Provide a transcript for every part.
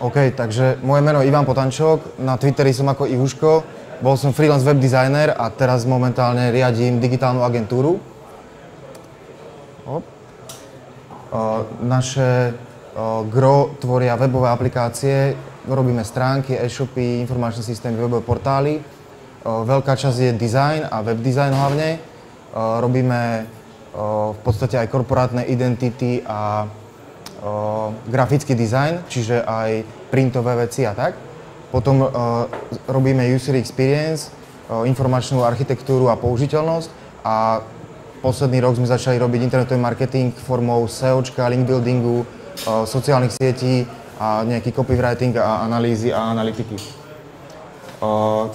OK, takže moje meno je Ivan Potančok, na Twitteri som ako Ivuško, bol som freelance web designer a teraz momentálne riadím digitálnu agentúru. Naše gro tvoria webové aplikácie, robíme stránky, e-shopy, informačné systémy, webové portály. Veľká časť je design a web design hlavne. Robíme v podstate aj korporátne identity a grafický dizajn, čiže aj printové veci a tak. Potom robíme user experience, informačnú architektúru a použiteľnosť a posledný rok sme začali robiť internetový marketing formou SEOčka, link buildingu, sociálnych sietí a nejaký copywriting a analýzy a analytiky.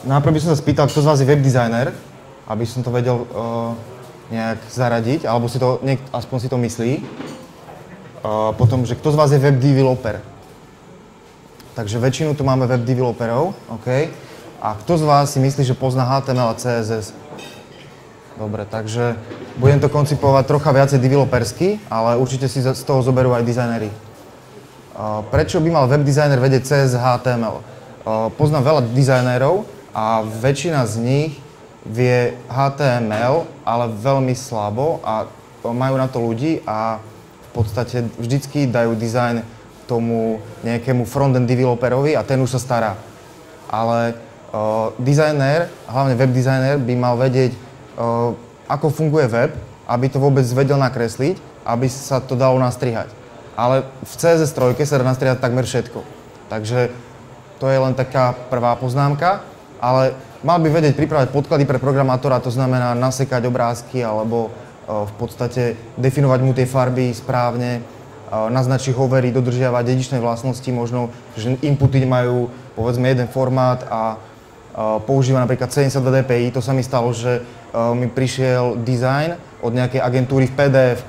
Najprv by som sa spýtal, kto z vás je web designer, aby som to vedel nejak zaradiť, alebo si to, aspoň si to myslí. Potom, že kto z vás je web developer. Takže väčšinu tu máme web developerov, OK. A kto z vás si myslí, že pozná HTML a CSS? Dobre, takže budem to koncipovať trocha viacej developersky, ale určite si z toho zoberú aj dizajneri. Prečo by mal web designer vedieť CSS a HTML? Poznám veľa dizajnérov a väčšina z nich vie HTML, ale veľmi slabo a majú na to ľudí a v podstate vždycky dajú dizajn tomu nejakému frontend developerovi a ten už sa stará. Ale dizajner, hlavne web designer, by mal vedieť, ako funguje web, aby to vôbec vedel nakresliť, aby sa to dalo nastrihať. Ale v CSS 3 sa dá nastrihať takmer všetko. Takže to je len taká prvá poznámka, ale mal by vedieť pripravať podklady pre programátora, to znamená nasekať obrázky alebo v podstate definovať mu tie farby správne, naznačiť hovery, dodržiavať dedičné vlastnosti, možno, že inputy majú povedzme jeden formát a používa napríklad 72 dpi. To sa mi stalo, že mi prišiel design od nejakej agentúry v PDF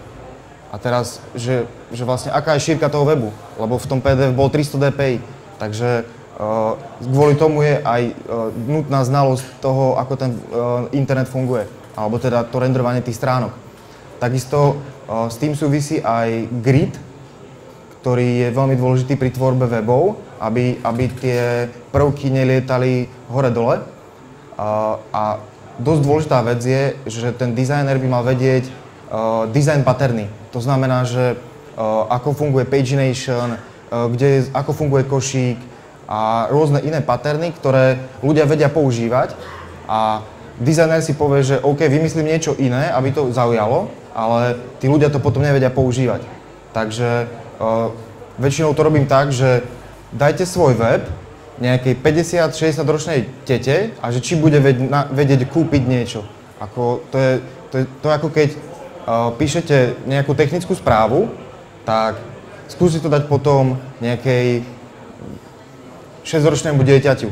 a teraz, že vlastne aká je šírka toho webu, lebo v tom PDF bol 300 dpi, takže kvôli tomu je aj nutná znalosť toho, ako ten internet funguje, alebo teda to renderovanie tých stránok. Takisto s tým súvisí aj grid, ktorý je veľmi dôležitý pri tvorbe webov, aby tie prvky nelietali hore-dole. A dosť dôležitá vec je, že ten dizajner by mal vedieť design patterny. To znamená, že ako funguje pagination, ako funguje košík a rôzne iné patterny, ktoré ľudia vedia používať. A dizajner si povie, že OK, vymyslím niečo iné, aby to zaujalo, ale tí ľudia to potom nevedia používať. Takže väčšinou to robím tak, že dajte svoj web nejakej 50-60 ročnej tete a že či bude vedieť kúpiť niečo. To je ako keď píšete nejakú technickú správu, tak skúste to dať potom nejakej 6-ročnému dieťaťu,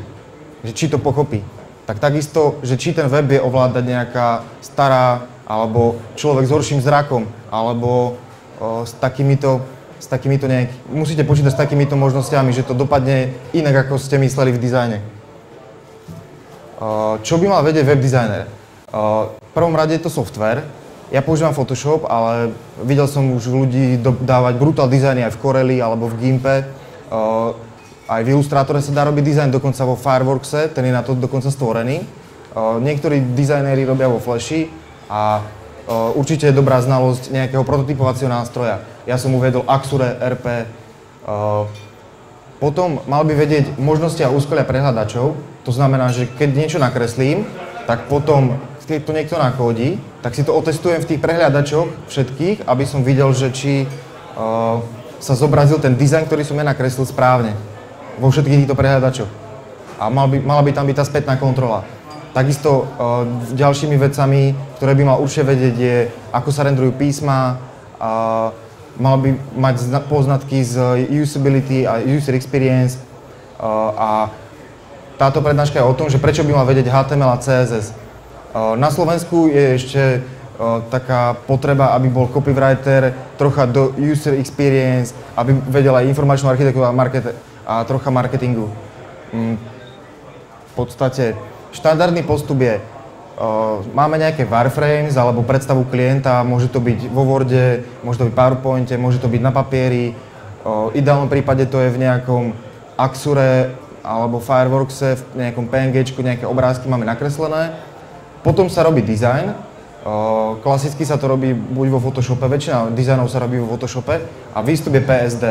že či to pochopí. Tak takisto, že či ten web je ovládať nejaká stará alebo človek s horším zrakom, alebo musíte počítať s takýmito možnosťami, že to dopadne inak, ako ste mysleli v dizajne. Čo by mal vedieť web designer? V prvom rade je to software. Ja používam Photoshop, ale videl som už ľudí dávať brutal dizajny aj v Coreli alebo v Gimpe. Aj v Illustrátore sa dá robiť dizajn, dokonca vo Fireworkse, ten je na to dokonca stvorený. Niektorí dizajnéri robia vo Flashi a určite je dobrá znalosť nejakého prototypovacieho nástroja. Ja som uviedol Axure, RP. Potom mal by vedieť možnosti a úskolia prehľadačov. To znamená, že keď niečo nakreslím, tak potom, keď to niekto nakódi, tak si to otestujem v tých prehľadačoch všetkých, aby som videl, že či sa zobrazil ten dizajn, ktorý som ja nakreslil správne vo všetkých týchto prehľadačoch. A mala by tam byť tá spätná kontrola. Takisto ďalšími vecami, ktoré by mal určite vedieť, je, ako sa renderujú písma, mal by mať poznatky z usability a user experience a táto prednáška je o tom, že prečo by mal vedieť HTML a CSS. Na Slovensku je ešte taká potreba, aby bol copywriter trocha do user experience, aby vedel aj informačnú architektúru a trocha marketingu. V podstate štandardný postup je, máme nejaké wireframes alebo predstavu klienta, môže to byť vo Worde, môže to byť v PowerPointe, môže to byť na papieri. V ideálnom prípade to je v nejakom Axure alebo Fireworkse, v nejakom PNGčku nejaké obrázky máme nakreslené. Potom sa robí design. Klasicky sa to robí buď vo Photoshope, väčšina dizajnov sa robí vo Photoshope a výstup je PSD.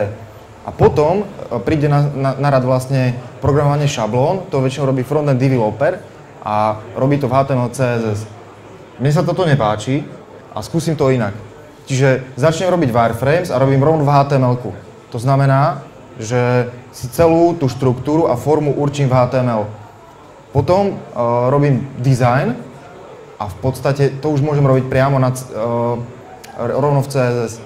A potom príde na rad vlastne programovanie šablón, to väčšinou robí frontend developer a robí to v HTML, CSS. Mne sa toto nepáči a skúsim to inak. Čiže začnem robiť wireframes a robím rovno v HTML-ku. To znamená, že si celú tú štruktúru a formu určím v HTML. Potom robím design a v podstate to už môžem robiť priamo rovno v CSS.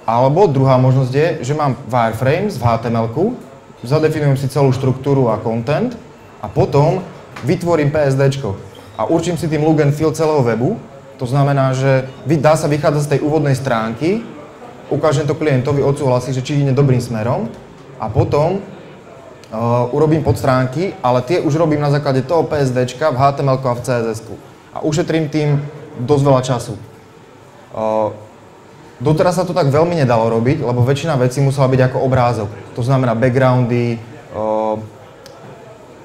Alebo druhá možnosť je, že mám wireframes v HTML-ku, zadefinujem si celú štruktúru a content a potom vytvorím PSDčko a určím si tým look and feel celého webu. To znamená, že dá sa vychádzať z tej úvodnej stránky, ukážem to klientovi, odsúhlasí, že či ide dobrým smerom a potom urobím podstránky, ale tie už robím na základe toho PSDčka v HTML-ku a v CSS-ku. A ušetrím tým dosť veľa času. Doteraz sa to tak veľmi nedalo robiť, lebo väčšina vecí musela byť ako obrázok. To znamená backgroundy,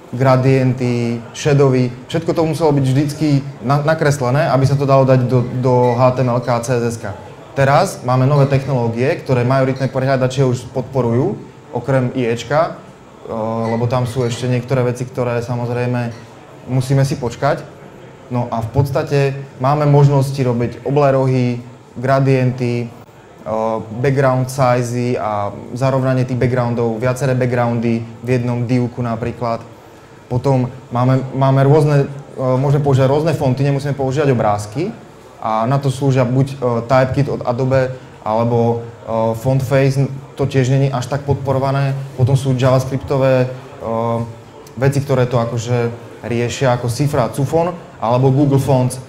gradienty, shadowy, všetko to muselo byť vždycky nakreslené, aby sa to dalo dať do HTML a CSS. Teraz máme nové technológie, ktoré majoritné prehľadače už podporujú, okrem IEčka, lebo tam sú ešte niektoré veci, ktoré samozrejme musíme si počkať. No a v podstate máme možnosti robiť oblé rohy, gradienty, background size a zarovnanie tých backgroundov, viaceré backgroundy v jednom divku napríklad. Potom máme rôzne, môžeme používať rôzne fonty, nemusíme používať obrázky a na to slúžia buď Typekit od Adobe alebo Fontface, to tiež není až tak podporované. Potom sú javascriptové veci, ktoré to akože riešia ako Cifra a Cufon alebo Google Fonts.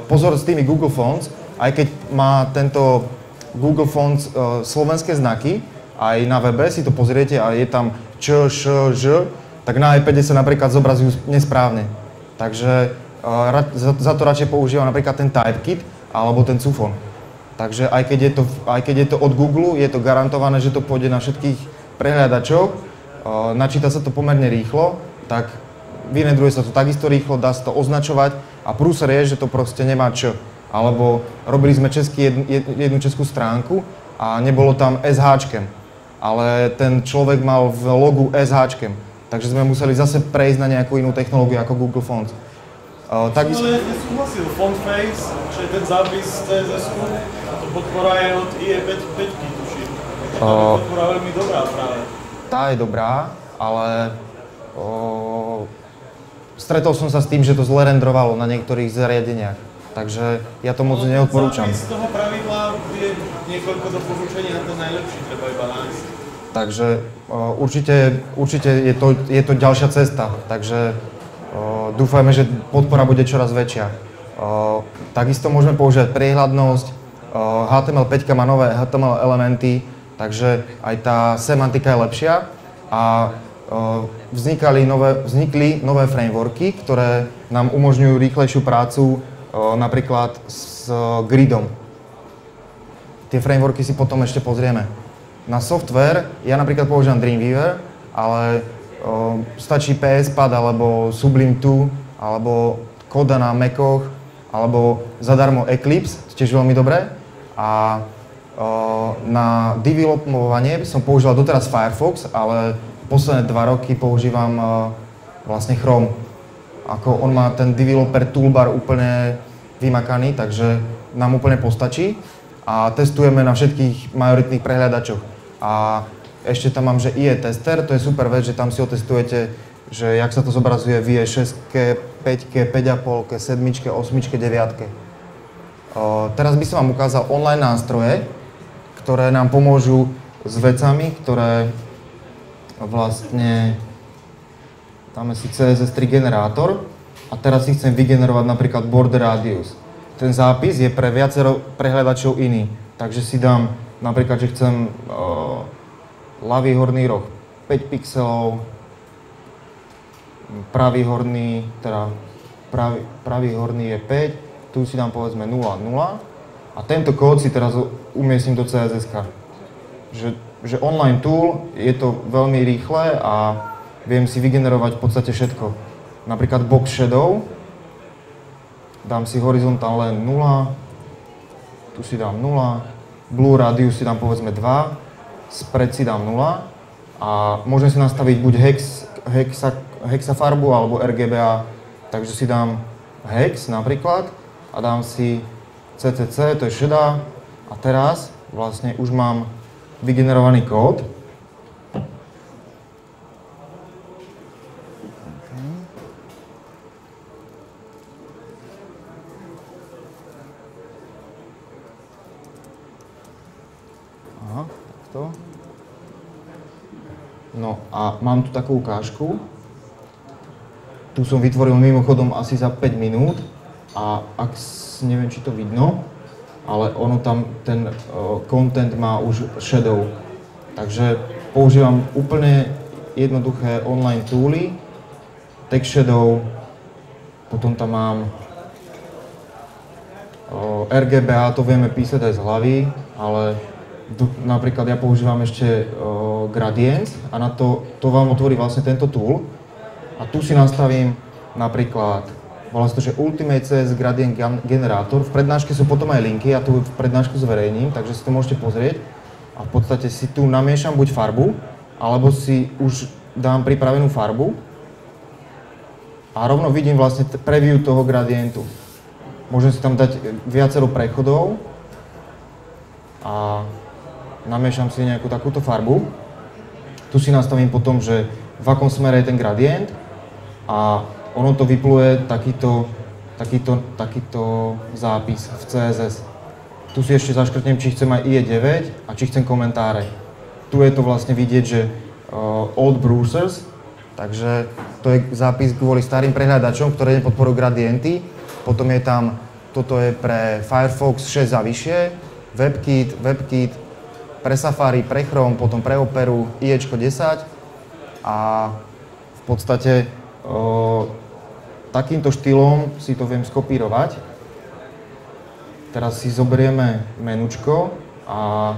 Pozor s tými Google Fonts, aj keď má tento Google Fonts slovenské znaky, aj na webe si to pozriete a je tam č, š, ž, tak na iPade sa napríklad zobrazujú nesprávne. Takže za to radšej používam napríklad ten Typekit alebo ten Cufon. Takže aj keď je to od Google, je to garantované, že to pôjde na všetkých prehľadačoch, načíta sa to pomerne rýchlo, tak vynedruje sa to takisto rýchlo, dá sa to označovať a prúser je, že to proste nemá č. Alebo robili sme jednu českú stránku a nebolo tam SH, ale ten človek mal v logu SH, takže sme museli zase prejsť na nejakú inú technológiu ako Google Fonts. Takisto... Ale nesúhlasil Fontface, čo je ten zápis z CSS-ku, to podpora je od IE5, tuším. Tá je podpora veľmi dobrá práve. Tá je dobrá, ale stretol som sa s tým, že to zle rendrovalo na niektorých zariadeniach. Takže ja to moc neodporúčam. Zápis toho pravidla je niekoľko doporučení na ten najlepší, treba iba nájsť. Takže určite je to ďalšia cesta, takže dúfajme, že podpora bude čoraz väčšia. Takisto môžeme používať priehľadnosť, HTML5 má nové HTML elementy, takže aj tá semantika je lepšia a vznikli nové frameworky, ktoré nám umožňujú rýchlejšiu prácu napríklad s gridom. Tie frameworky si potom ešte pozrieme. Na software ja napríklad používam Dreamweaver, ale stačí PS Pad alebo Sublime 2 alebo Koda na Macoch alebo zadarmo Eclipse, tiež veľmi dobré. A na developovanie som používal doteraz Firefox, ale posledné 2 roky používam vlastne Chrome. Ako on má ten developer toolbar úplne vymakaný, takže nám úplne postačí a testujeme na všetkých majoritných prehľadačoch. A ešte tam mám, že IE tester, to je super vec, že tam si otestujete, že jak sa to zobrazuje v IE 6, 5, 5,5, 7, 8, 9. Teraz by som vám ukázal online nástroje, ktoré nám pomôžu s vecami, ktoré vlastne dáme si CSS3 generátor a teraz si chcem vygenerovať napríklad border radius. Ten zápis je pre viacero prehľadačov iný, takže si dám napríklad, že chcem ľavý horný roh 5 pixelov, pravý horný je 5, tu si dám povedzme 0, 0 a tento kód si teraz umiestním do CSS-ka. Že že online tool, je to veľmi rýchle a viem si vygenerovať v podstate všetko. Napríklad box shadow, dám si horizontál len 0, tu si dám 0, blue radius si dám povedzme 2, spread si dám 0 a môžem si nastaviť buď hexafarbu alebo RGBA, takže si dám hex napríklad a dám si CCC, to je šedá a teraz vlastne už mám vygenerovaný kód. Aha, takto. No a mám tu takú ukážku. Tu som vytvoril mimochodom asi za 5 minút a neviem, či to vidno, ale ono tam, ten content má už shadow. Takže používam úplne jednoduché online tooly, text shadow, potom tam mám RGBA, to vieme písať aj z hlavy, ale napríklad ja používam ešte gradient a na to vám otvorí vlastne tento tool. A tu si nastavím napríklad, volá sa to, že Ultimate CS Gradient Generator. V prednáške sú potom aj linky, ja tu v prednášku zverejním, takže si to môžete pozrieť. A v podstate si tu namiešam buď farbu, alebo si už dám pripravenú farbu. A rovno vidím vlastne preview toho gradientu. Môžem si tam dať viacero prechodov a namiešam si nejakú takúto farbu. Tu si nastavím potom, že v akom smere je ten gradient a ono to vypluje takýto zápis v CSS. Tu si ešte zaškrtnem, či chcem aj IE9 a či chcem komentáre. Tu je to vlastne vidieť, že old browsers, takže to je zápis kvôli starým prehľadačom, ktoré nepodporujú gradienty. Potom je tam, toto je pre Firefox 6 a vyššie, WebKit, pre Safari, pre Chrome, potom pre Operu, IEčko 10 a v podstate takýmto štýlom si to viem skopírovať. Teraz si zoberieme menučko a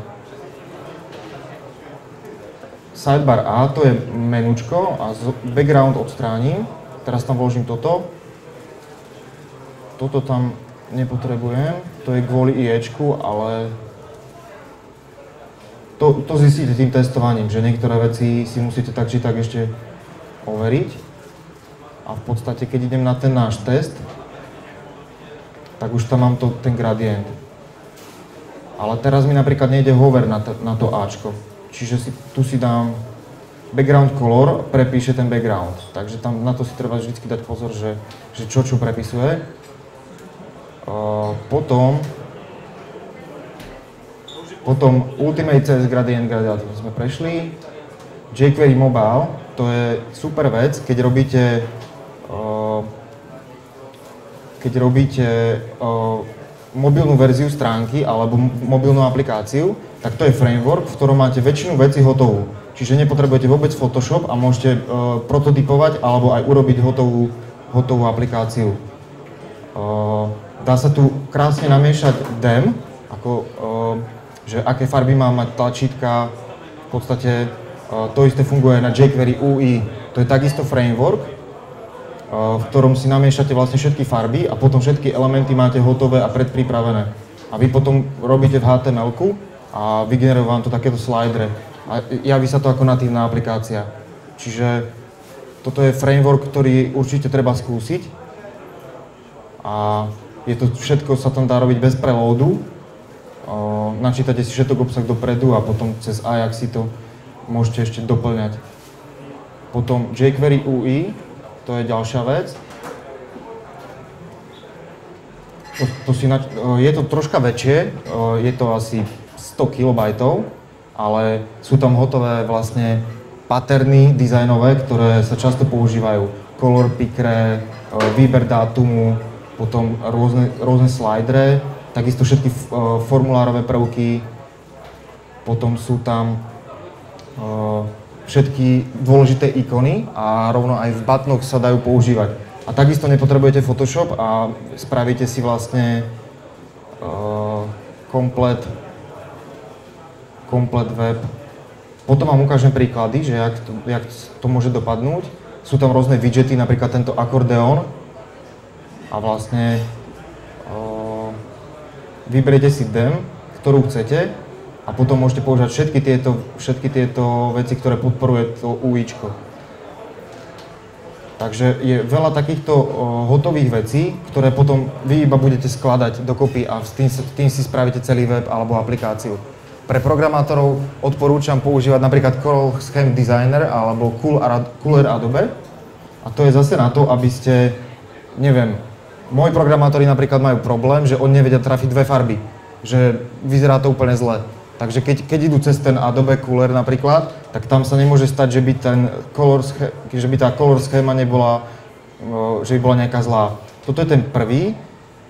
sidebar A, to je menučko a background odstránim. Teraz tam vložím toto. Toto tam nepotrebujem, to je kvôli IEčku, ale to zistíte tým testovaním, že niektoré veci si musíte tak či tak ešte overiť. A v podstate, keď idem na ten náš test, tak už tam mám ten gradient. Ale teraz mi napríklad nejde hover na to Ačko. Čiže tu si dám background color, prepíše ten background. Takže tam na to si treba vždy dať pozor, že čo prepisuje. Potom Ultimate CS Gradient Generator sme prešli. jQuery Mobile, to je super vec, keď robíte mobilnú verziu stránky alebo mobilnú aplikáciu, tak to je framework, v ktorom máte väčšinu vecí hotovú. Čiže nepotrebujete vôbec Photoshop a môžete prototypovať alebo aj urobiť hotovú aplikáciu. Dá sa tu krásne namiešať dem, že aké farby má mať tlačítka, v podstate to isté funguje na jQuery UI. To je takisto framework, v ktorom si namiešate vlastne všetky farby a potom všetky elementy máte hotové a predpripravené. A vy potom robíte v HTML-ku a vygeneruje vám to takéto slidere. A javí sa to ako natívna aplikácia. Čiže toto je framework, ktorý určite treba skúsiť. A všetko sa tam dá robiť bez preloadu. Načítate si všetok obsah dopredu a potom cez Ajax si to môžete ešte doplňať. Potom jQuery UI, to je ďalšia vec. Je to troška väčšie, je to asi 100 KB, ale sú tam hotové vlastne patterny dizajnové, ktoré sa často používajú. Color pickere, výber dátumu, potom rôzne slidere, takisto všetky formulárové prvky, potom sú tam všetky dôležité ikony a rovno aj v buttonoch sa dajú používať. A takisto nepotrebujete Photoshop a spravíte si vlastne komplet web Potom vám ukážem príklady, že jak to môže dopadnúť. Sú tam rôzne widgety, napríklad tento akordeón. A vlastne vyberiete si DEM, ktorú chcete a potom môžete používať všetky tieto veci, ktoré podporuje to UIčko. Takže je veľa takýchto hotových vecí, ktoré potom vy iba budete skladať dokopy a tým si spravíte celý web alebo aplikáciu. Pre programátorov odporúčam používať napríklad Color Scheme Designer alebo Cooler Adobe. A to je zase na to, aby ste, neviem, moji programátori napríklad majú problém, že oni nevedia trafiť dve farby, že vyzerá to úplne zle. Takže keď idú cez ten Adobe Cooler napríklad, tak tam sa nemôže stať, že by tá color schéma nebola, že by bola nejaká zlá. Toto je ten prvý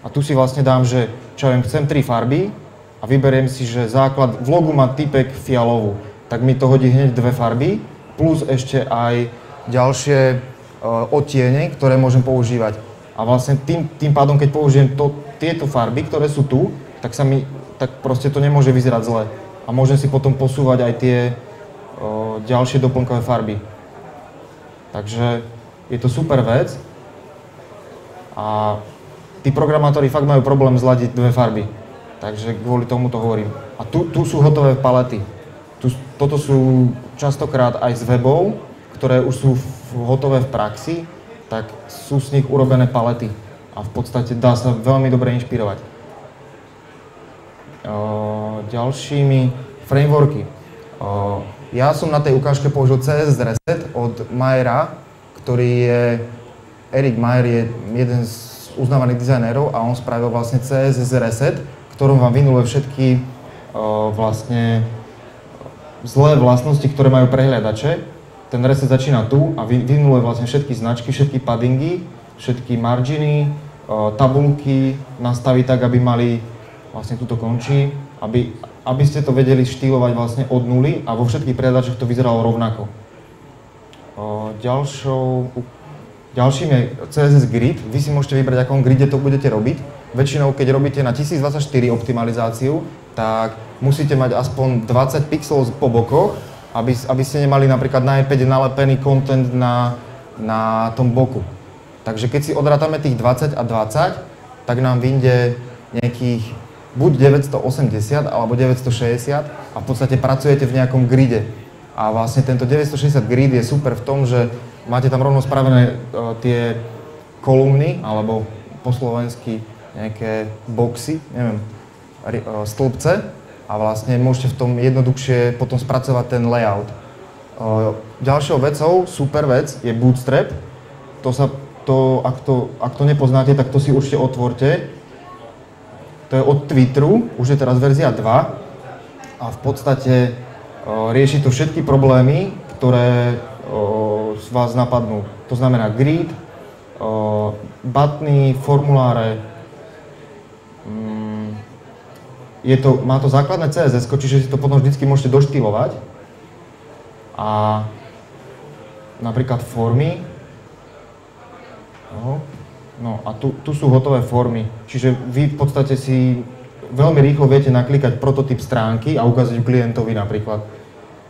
a tu si vlastne dám, že čo viem, chcem 3 farby a vyberiem si, že základ v logu má typek fialovú, tak mi to hodí hneď 2 farby plus ešte aj ďalšie odtiene, ktoré môžem používať. A vlastne tým pádom, keď použijem tieto farby, ktoré sú tu, tak proste to nemôže vyzerať zle. A môžem si potom posúvať aj tie ďalšie doplnkové farby. Takže je to super vec. A tí programátori fakt majú problém zladiť 2 farby. Takže kvôli tomu to hovorím. A tu sú hotové palety. Toto sú častokrát aj z webov, ktoré už sú hotové v praxi, tak sú z nich urobené palety. A v podstate dá sa veľmi dobre inšpirovať. Ďalšími frameworky. Ja som na tej ukážke použil CSS Reset od Mayera, ktorý je, Erik Mayer je jeden z uznávaných dizajnérov a on spravil vlastne CSS Reset, ktorom vám vynuluje všetky vlastne zlé vlastnosti, ktoré majú prehliadače. Ten reset začína tu a vynuluje vlastne všetky značky, všetky paddingy, všetky marginy, tabulky, nastaví tak, aby mali vlastne tuto končí, aby ste to vedeli štýlovať vlastne od nuly a vo všetkých prehľadačoch to vyzeralo rovnako. Ďalším je CSS Grid. Vy si môžete vybrať, akom gride to budete robiť. Väčšinou, keď robíte na 1024 optimalizáciu, tak musíte mať aspoň 20 pixelov po bokoch, aby ste nemali napríklad na iPade nalepený content na tom boku. Takže keď si odrátame tých 20 a 20, tak nám vyjde nejakých buď 980 alebo 960 a v podstate pracujete v nejakom gride. A vlastne tento 960 grid je super v tom, že máte tam rovno spravené tie kolumny, alebo po slovensky nejaké boxy, neviem, stĺpce a vlastne môžete v tom jednoduchšie potom spracovať ten layout. Ďalšou vecou, super vec, je Bootstrap. Ak to nepoznáte, tak to si určite otvorte. To je od Twitteru, už je teraz verzia 2 a v podstate rieši to všetky problémy, ktoré vás napadnú. To znamená grid, buttony, formuláre. Má to základné CSS, čiže si to potom vždycky môžete doštýlovať. A napríklad formy. No a tu sú hotové formy, čiže vy v podstate si veľmi rýchlo viete naklikať prototyp stránky a ukázať ju klientovi napríklad.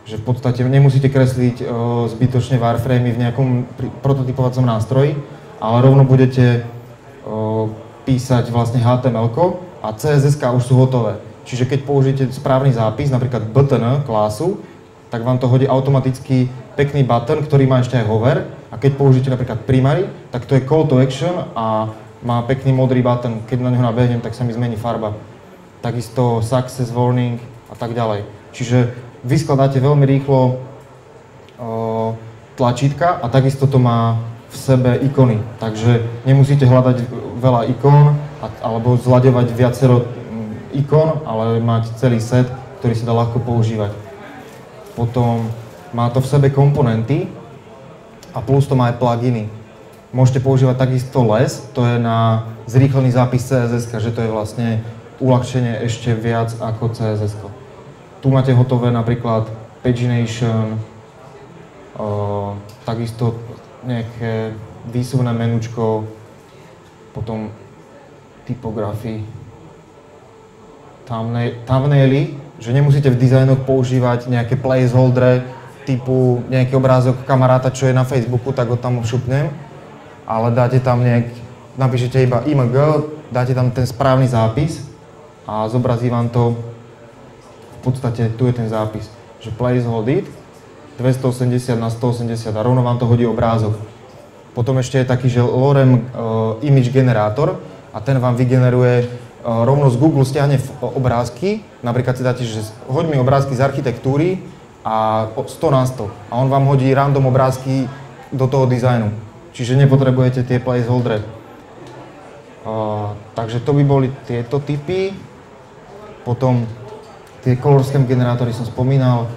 Že v podstate nemusíte kresliť zbytočne wireframey v nejakom prototypovacom nástroji, ale rovno budete písať vlastne HTML-ko a CSS-ka už sú hotové. Čiže keď použijete správny zápis, napríklad button klásu, tak vám to hodí automaticky pekný button, ktorý má ešte aj hover. A keď použijete napríklad primary, tak to je call to action a má pekný modrý button. Keď na neho nabehnem, tak sa mi zmení farba. Takisto success warning a tak ďalej. Čiže vyskladáte veľmi rýchlo tlačítka a takisto to má v sebe ikony. Takže nemusíte hľadať veľa ikón alebo zlaďovať viacero ikón, ale mať celý set, ktorý sa dá ľahko používať. Potom má to v sebe komponenty, a plus to má aj pluginy. Môžete používať takisto Les, to je na zrýchlený zápis CSS, že to je vlastne uľahčenie ešte viac ako CSS. Tu máte hotové napríklad pagination, takisto nejaké výsuvné menučko, potom typografii, thumbnaily, Že nemusíte v dizajnoch používať nejaké placeholdere typu nejaký obrázok kamaráta, čo je na Facebooku, tak ho tam šupnem, ale dáte tam napíšete iba img, dáte tam ten správny zápis a zobrazí vám to, v podstate tu je ten zápis, že placehold it 280 na 180 a rovno vám to hodí obrázok. Potom ešte je taký, že Lorem image generátor a ten vám vygeneruje rovno z Google stiahne obrázky, napríklad si dáte, že hoď mi obrázky z architektúry a 100 na 100 a on vám hodí random obrázky do toho dizajnu. Čiže nepotrebujete tie placeholdere. Takže to by boli tieto typy. Potom tie color scheme generátory som spomínal,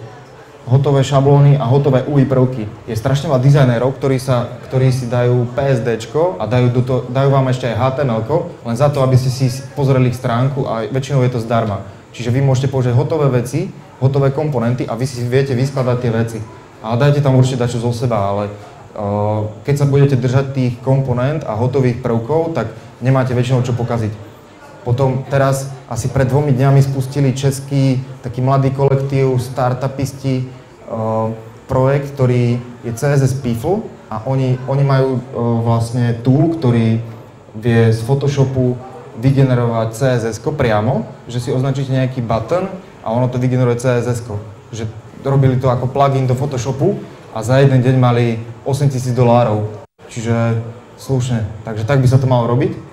hotové šablóny a hotové UI prvky. Je strašne veľa dizajnérov, ktorí si dajú PSDčko a dajú vám ešte aj HTMLko, len za to, aby ste si pozreli ich stránku a väčšinou je to zdarma. Čiže vy môžete použiť hotové veci, hotové komponenty a vy si viete vyskladať tie veci. Ale dajte tam určite dačo zo seba, ale keď sa budete držať tých komponent a hotových prvkov, tak nemáte väčšinou čo pokaziť. Potom teraz asi pred 2 dňami spustili český taký mladý kolektív, startupisti, projekt, ktorý je CSS Piffle a oni majú vlastne tool, ktorý vie z Photoshopu vygenerovať CSS-ko priamo, že si označíte nejaký button a ono to vygeneruje CSS-ko. Že robili to ako plugin do Photoshopu a za jeden deň mali $8,000. Čiže slušne. Takže tak by sa to malo robiť.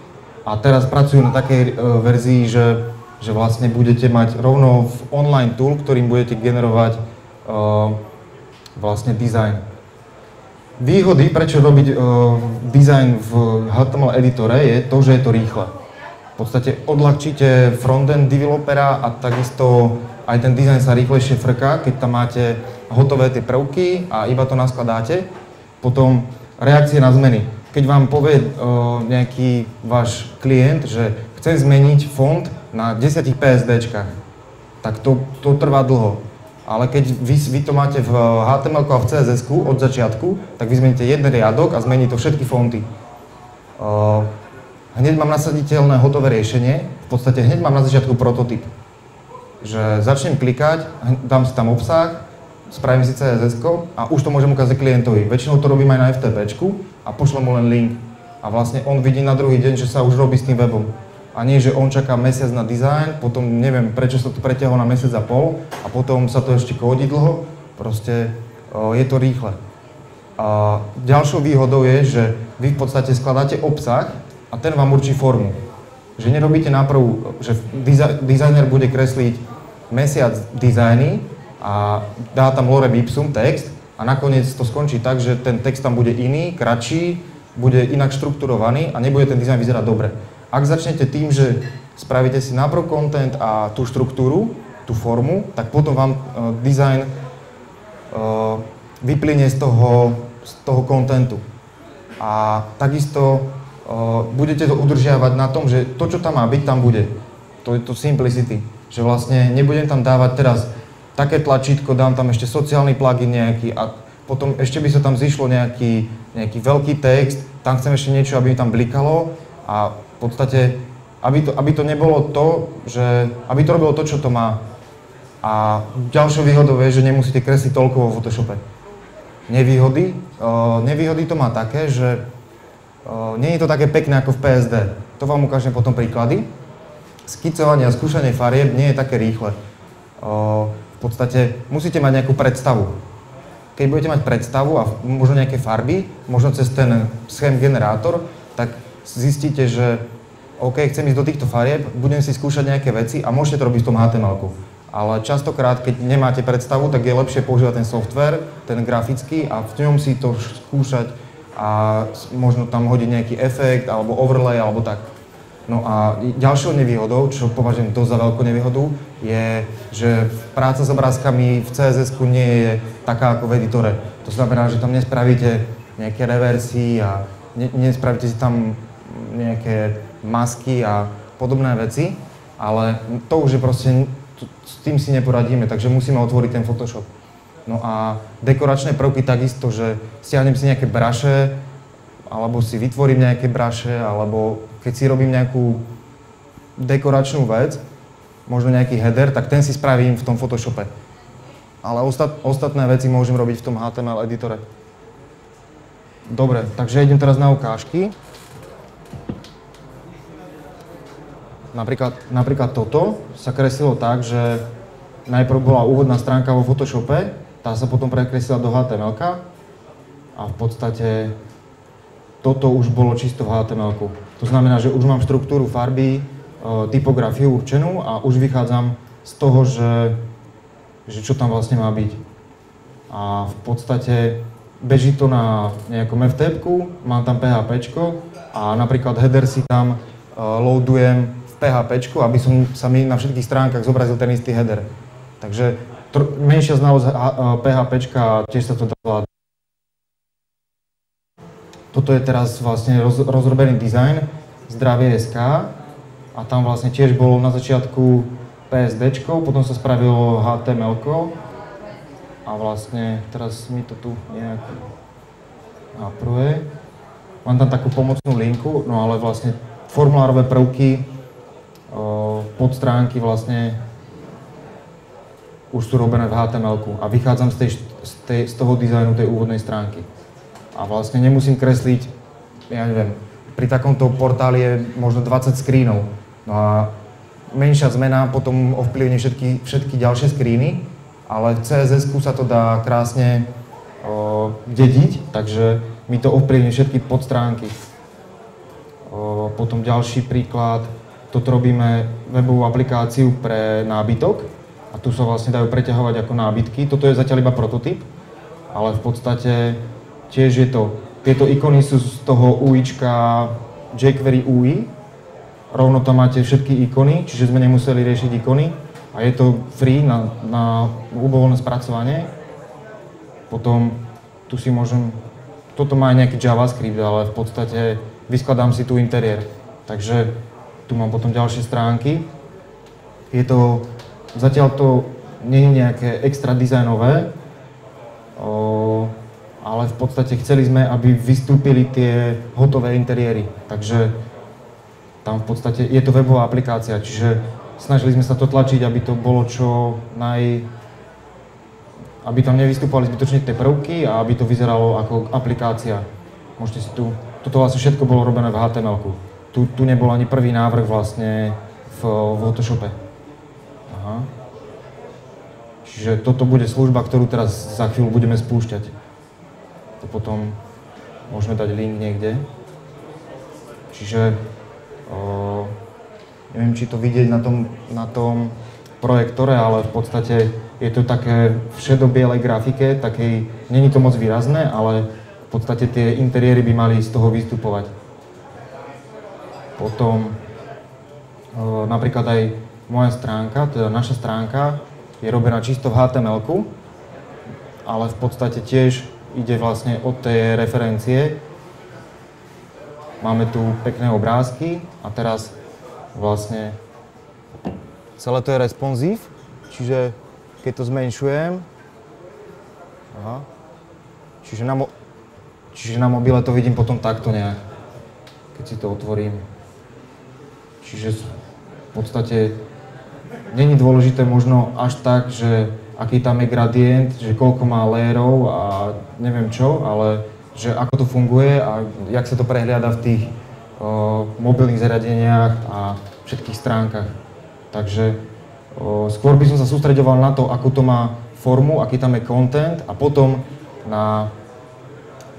A teraz pracujú na takej verzii, že vlastne budete mať rovno v online tool, ktorým budete generovať vlastne design. Výhody, prečo robiť design v HTML editore, je to, že je to rýchle. V podstate odľahčíte frontend developera a takisto aj ten dizajn sa rýchlejšie frká, keď tam máte hotové tie prvky a iba to naskladáte. Potom reakcie na zmeny. Keď vám povie nejaký váš klient, že chce zmeniť font na 10 PSDčkách, tak to trvá dlho. Ale keď vy to máte v HTML a v CSS-ku od začiatku, tak vy zmeníte jeden riadok a zmení to všetky fonty. Hneď mám nasaditeľné hotové riešenie, v podstate hneď mám na začiatku prototyp. Že začnem klikať, dám si tam obsah, spravím si CSS-ko a už to môžem ukázať klientovi. Väčšinou to robím aj na FTPčku a pošlem mu len link. A vlastne on vidí na druhý deň, že sa už robí s tým webom. A nie, že on čaká mesiac na dizajn, potom neviem, prečo sa to preťahlo na mesiac a pol a potom sa to ešte kódi dlho. Proste je to rýchle. A ďalšou výhodou je, že vy v podstate skladáte obsah a ten vám určí formu. Že nerobíte najprv, že dizajner bude kresliť mesiac dizajny a dá tam lorem ipsum text a nakoniec to skončí tak, že ten text tam bude iný, kratší, bude inak štrukturovaný a nebude ten dizajn vyzerať dobre. Ak začnete tým, že spravíte si najprv content a tú štruktúru, tú formu, tak potom vám dizajn vyplynie z toho contentu. A takisto budete to udržiavať na tom, že to, čo tam má byť, tam bude. To je to simplicity. Že vlastne nebudem tam dávať teraz také tlačítko, dám tam ešte sociálny plugin nejaký a potom ešte by sa tam zišlo nejaký veľký text, tam chcem ešte niečo, aby mi tam blikalo a v podstate, aby to nebolo to, že aby to robilo to, čo to má. A ďalšou výhodou je, že nemusíte kresliť toľko vo Photoshope. Nevýhody to má také, že nie je to také pekné ako v PSD. To vám ukážem potom príklady. Skicovanie a skúšanie farieb nie je také rýchle. V podstate musíte mať nejakú predstavu. Keď budete mať predstavu a možno nejaké farby, možno cez ten scheme generátor, tak zistíte, že OK, chcem ísť do týchto farieb, budem si skúšať nejaké veci a môžete to robiť v tom HTML-ku. Ale častokrát, keď nemáte predstavu, tak je lepšie používať ten software, ten grafický a v ňom si to skúšať a možno tam hodiť nejaký efekt alebo overlay alebo tak. No a ďalšou nevýhodou, čo považujem dosť za veľkú nevýhodu, je, že práca s obrázkami v CSS-ku nie je taká ako v editore. To znamená, že tam nespravíte nejaké reversy a nespravíte si tam nejaké masky a podobné veci, ale to už je proste, s tým si neporadíme, takže musíme otvoriť ten Photoshop. No a dekoračné prvky takisto, že stiahnem si nejaké braše, alebo si vytvorím nejaké braše, alebo keď si robím nejakú dekoračnú vec, možno nejaký header, tak ten si spravím v tom Photoshope. Ale ostatné veci môžem robiť v tom HTML editore. Dobre, takže idem teraz na ukážky. Napríklad toto sa kreslilo tak, že najprv bola úvodná stránka vo Photoshope, tá sa potom prekreslila do HTML-ka a v podstate toto už bolo čisto v HTML-ku. To znamená, že už mám štruktúru farby, typografiu určenú a už vychádzam z toho, že čo tam vlastne má byť. A v podstate beží to na nejakom FTP-ku, mám tam PHPčko a napríklad header si tam loadujem v PHPčku, aby sa mi na všetkých stránkach zobrazil ten istý header. Takže menšia znalosť PHPčka a tiež sa to dá zvládať. Toto je teraz vlastne rozrobený dizajn Zdravie.sk a tam vlastne tiež bolo na začiatku PSDčko, potom sa spravilo HTMLko a vlastne teraz mi to tu nejak napruje. Mám tam takú pomocnú linku, no ale vlastne formulárové prvky, podstránky vlastne už sú robené v HTMLku a vychádzam z toho dizajnu tej úvodnej stránky. A vlastne nemusím kresliť, ja neviem, pri takomto portáli je možno 20 screenov. No a menšia zmena potom ovplyvní všetky ďalšie screeny, ale v CSS-ku sa to dá krásne dediť, takže mi to ovplyvní všetky podstránky. Potom ďalší príklad, toto robíme webovú aplikáciu pre nábytok a tu sa vlastne dajú preťahovať ako nábytky. Toto je zatiaľ iba prototyp, ale v podstate tiež je to, tieto ikony sú z toho UIčka jQuery UI, rovno tam máte všetky ikony, čiže sme nemuseli riešiť ikony a je to free na ľubovoľné spracovanie. Potom tu si môžem, toto má aj nejaký JavaScript, ale v podstate vyskladám si tu interiér. Takže tu mám potom ďalšie stránky. Je to, zatiaľ to nie je nejaké extra dizajnové, ale v podstate chceli sme, aby vystúpili tie hotové interiéry. Takže tam v podstate je to webová aplikácia, čiže snažili sme sa to tlačiť, aby to bolo aby tam nevystúpali zbytočne tie prvky a aby to vyzeralo ako aplikácia. Môžete si tu, toto vlastne všetko bolo robené v HTML-ku. Tu nebol ani prvý návrh vlastne v Photoshope. Aha. Čiže toto bude služba, ktorú teraz za chvíľu budeme spúšťať. To potom môžeme dať link niekde. Čiže neviem, či to vidieť na tom projektore, ale v podstate je to také v šedobielej grafike, takej, není to moc výrazné, ale v podstate tie interiéry by mali z toho vystupovať. Potom napríklad aj moja stránka, teda naša stránka, je robená čisto v HTML-ku, ale v podstate tiež ide vlastne od tej referencie. Máme tu pekné obrázky a teraz vlastne celé to je responsive, čiže keď to zmenšujem, čiže na mobile to vidím potom takto nejak, keď si to otvorím. Čiže v podstate není dôležité možno až tak, že aký tam je gradient, že koľko má layerov a neviem čo, ale že ako to funguje a jak sa to prehliada v tých mobilných zariadeniach a všetkých stránkach. Takže skôr by som sa sústreďoval na to, akú to má formu, aký tam je content a potom na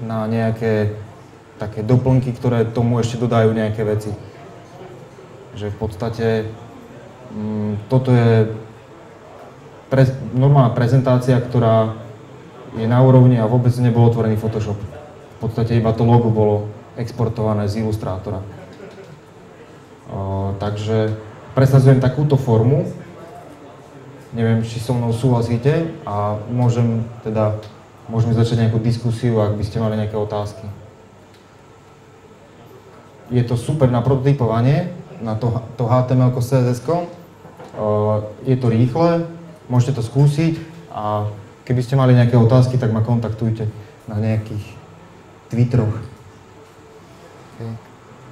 nejaké také doplnky, ktoré tomu ešte dodajú nejaké veci. Že v podstate toto je normálna prezentácia, ktorá je na úrovni a vôbec nebol otvorený Photoshop. V podstate iba to logo bolo exportované z Illustratora. Takže presadzujem takúto formu. Neviem, či so mnou súhlasíte a môžeme začať nejakú diskusiu, ak by ste mali nejaké otázky. Je to super na prototypovanie, na to HTML-ko s CSS-kom. Je to rýchle, môžete to skúsiť a keby ste mali nejaké otázky, tak ma kontaktujte na nejakých Twitteroch. Okay.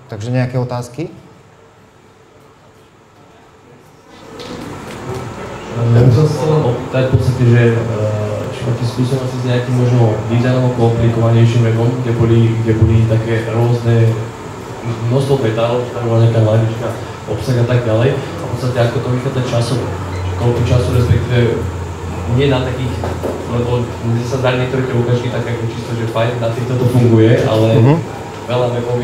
Takže nejaké otázky? Ja by som sa chcel opýtať v podstate, že či máte skúsenosti s nejakým možno dizajnom komplikovanejším webom, kde boli také rôzne množstvo detailov, tam bola nejaká lavička, obsah a tak ďalej. A v podstate ako to vychádza časovo, koľko času respektíve nie na takých, lebo mne sa dá niektoré tie ukážky tak ako čisto, že fajn, na týchto to funguje, ale veľa webov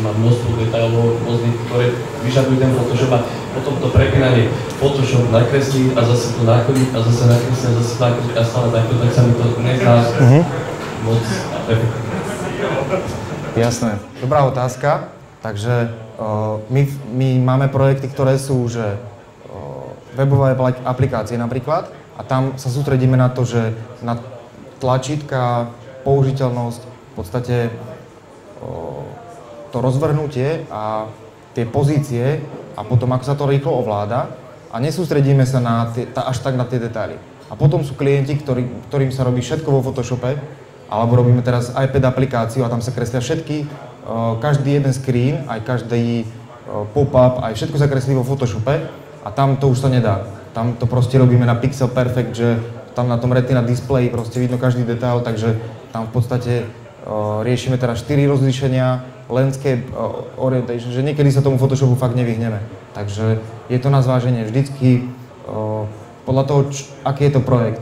má množstvo detailov rôznych, ktoré vyžadujú ten Photoshop a potom to prepínanie Photoshop nakreslí a zase to nakoniť a zase nakreslí a zase nakoniť a stále takto, tak sa mi to nezdá moc efektívne. Jasné. Dobrá otázka. Takže my máme projekty, ktoré sú, že webové aplikácie napríklad a tam sa sústredíme na to, že na tlačítka, použiteľnosť, v podstate to rozvrhnutie a tie pozície a potom ako sa to rýchlo ovláda a nesústredíme sa až tak na tie detaily. A potom sú klienti, ktorým sa robí všetko vo Photoshope, alebo robíme teraz iPad aplikáciu a tam sa kreslia všetky, každý jeden screen, aj každý pop-up, aj všetko sa kreslí vo Photoshope a tam to už sa nedá. Tam to proste robíme na pixel perfect, že tam na tom retina displeji proste vidno každý detail, takže tam v podstate riešime teraz 4 rozlíšenia, landscape, orientation, že niekedy sa tomu Photoshopu fakt nevyhneme. Takže je to na zváženie vždycky podľa toho, aký je to projekt.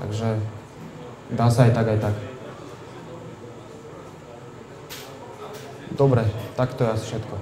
Takže dá sa aj tak, aj tak. Dobre, tak to je asi všetko.